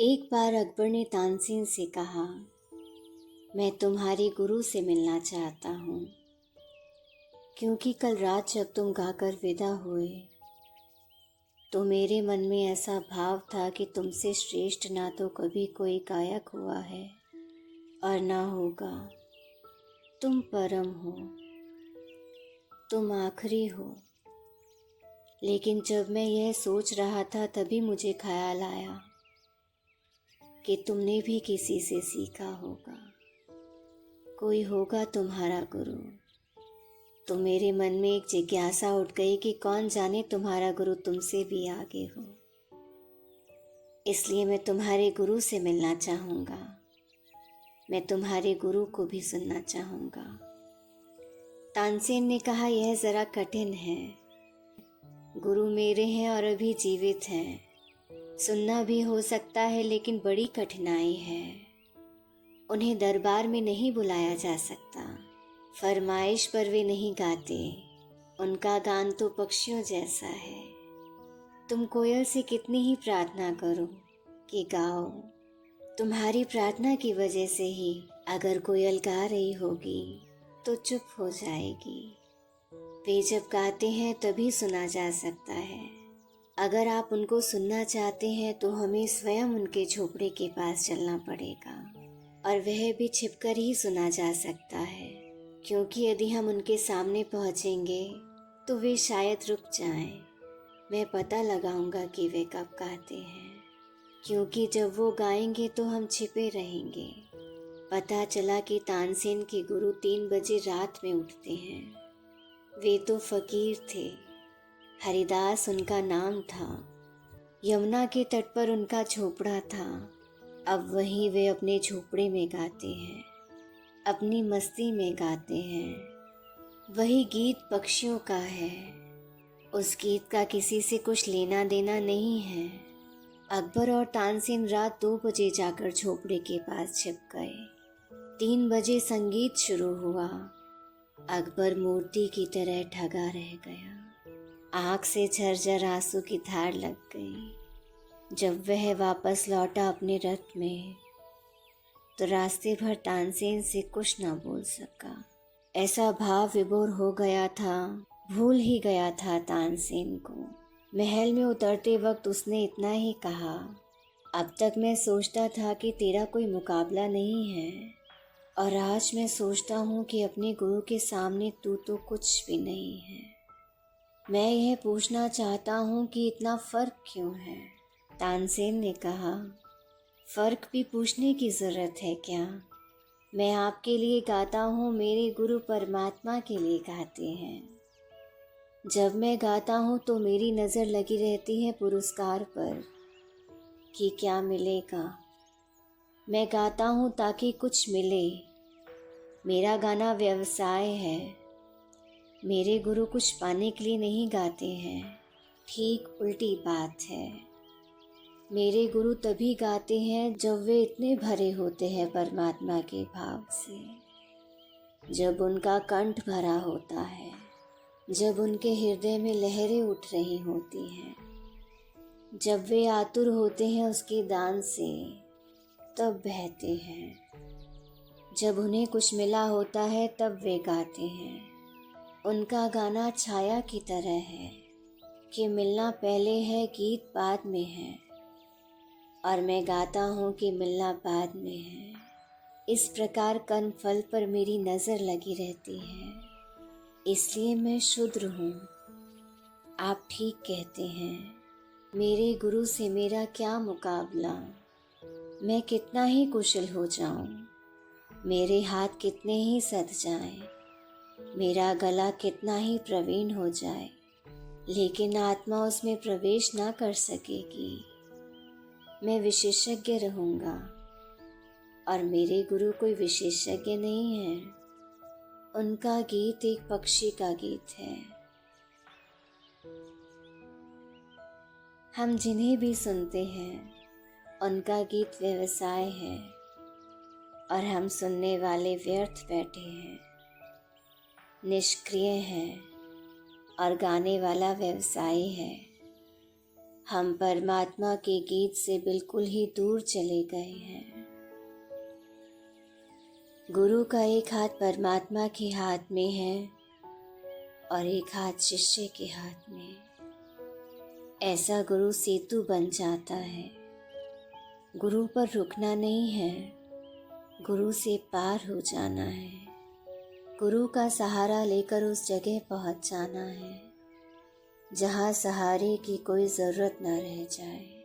एक बार अकबर ने तानसेन से कहा, मैं तुम्हारे गुरु से मिलना चाहता हूँ, क्योंकि कल रात जब तुम गाकर विदा हुए तो मेरे मन में ऐसा भाव था कि तुमसे श्रेष्ठ ना तो कभी कोई गायक हुआ है और ना होगा। तुम परम हो, तुम आखिरी हो। लेकिन जब मैं यह सोच रहा था तभी मुझे ख्याल आया कि तुमने भी किसी से सीखा होगा, कोई होगा तुम्हारा गुरु। तो मेरे मन में एक जिज्ञासा उठ गई कि कौन जाने तुम्हारा गुरु तुमसे भी आगे हो। इसलिए मैं तुम्हारे गुरु से मिलना चाहूँगा, मैं तुम्हारे गुरु को भी सुनना चाहूँगा। तानसेन ने कहा, यह ज़रा कठिन है। गुरु मेरे हैं और अभी जीवित हैं, सुनना भी हो सकता है लेकिन बड़ी कठिनाई है। उन्हें दरबार में नहीं बुलाया जा सकता, फरमाइश पर वे नहीं गाते, उनका गान तो पक्षियों जैसा है। तुम कोयल से कितनी ही प्रार्थना करो कि गाओ, तुम्हारी प्रार्थना की वजह से ही अगर कोयल गा रही होगी तो चुप हो जाएगी। वे जब गाते हैं तभी सुना जा सकता है। अगर आप उनको सुनना चाहते हैं तो हमें स्वयं उनके झोपड़े के पास चलना पड़ेगा, और वह भी छिपकर ही सुना जा सकता है, क्योंकि यदि हम उनके सामने पहुंचेंगे तो वे शायद रुक जाएं। मैं पता लगाऊंगा कि वे कब गाते हैं, क्योंकि जब वो गाएंगे तो हम छिपे रहेंगे। पता चला कि तानसेन के गुरु 3 बजे रात में उठते हैं। वे तो फकीर थे, हरिदास उनका नाम था। यमुना के तट पर उनका झोपड़ा था। अब वहीं वे अपने झोपड़े में गाते हैं, अपनी मस्ती में गाते हैं। वही गीत पक्षियों का है, उस गीत का किसी से कुछ लेना देना नहीं है। अकबर और तानसेन रात 2 बजे जाकर झोपड़े के पास छिप गए। 3 बजे संगीत शुरू हुआ। अकबर मूर्ति की तरह ठगा रह गया। आँख से झरझर आंसू की धार लग गई। जब वह वापस लौटा अपने रथ में तो रास्ते भर तानसेन से कुछ न बोल सका। ऐसा भाव विभोर हो गया था, भूल ही गया था तानसेन को। महल में उतरते वक्त उसने इतना ही कहा, अब तक मैं सोचता था कि तेरा कोई मुकाबला नहीं है, और आज मैं सोचता हूँ कि अपने गुरु के सामने तू तो कुछ भी नहीं है। मैं यह पूछना चाहता हूँ कि इतना फर्क क्यों है? तानसेन ने कहा, फर्क भी पूछने की जरूरत है क्या? मैं आपके लिए गाता हूँ, मेरे गुरु परमात्मा के लिए गाते हैं। जब मैं गाता हूँ तो मेरी नज़र लगी रहती है पुरस्कार पर कि क्या मिलेगा। मैं गाता हूँ ताकि कुछ मिले। मेरा गाना व्यवसाय है। मेरे गुरु कुछ पाने के लिए नहीं गाते हैं, ठीक उल्टी बात है। मेरे गुरु तभी गाते हैं जब वे इतने भरे होते हैं परमात्मा के भाव से, जब उनका कंठ भरा होता है, जब उनके हृदय में लहरें उठ रही होती हैं, जब वे आतुर होते हैं उसके दान से, तब बहते हैं। जब उन्हें कुछ मिला होता है तब वे गाते हैं। उनका गाना छाया की तरह है कि मिलना पहले है, गीत बाद में है, और मैं गाता हूँ कि मिलना बाद में है। इस प्रकार कर्म फल पर मेरी नज़र लगी रहती है, इसलिए मैं शूद्र हूँ। आप ठीक कहते हैं, मेरे गुरु से मेरा क्या मुकाबला। मैं कितना ही कुशल हो जाऊँ, मेरे हाथ कितने ही सध जाएं, मेरा गला कितना ही प्रवीण हो जाए, लेकिन आत्मा उसमें प्रवेश ना कर सकेगी। मैं विशेषज्ञ रहूँगा, और मेरे गुरु कोई विशेषज्ञ नहीं है। उनका गीत एक पक्षी का गीत है। हम जिन्हें भी सुनते हैं उनका गीत व्यवसाय है, और हम सुनने वाले व्यर्थ बैठे हैं, निष्क्रिय हैं, और गाने वाला व्यवसायी है। हम परमात्मा के गीत से बिल्कुल ही दूर चले गए हैं। गुरु का एक हाथ परमात्मा के हाथ में है और एक हाथ शिष्य के हाथ में। ऐसा गुरु सेतु बन जाता है। गुरु पर रुकना नहीं है, गुरु से पार हो जाना है। गुरु का सहारा लेकर उस जगह पहुंच जाना है जहां सहारे की कोई ज़रूरत न रह जाए।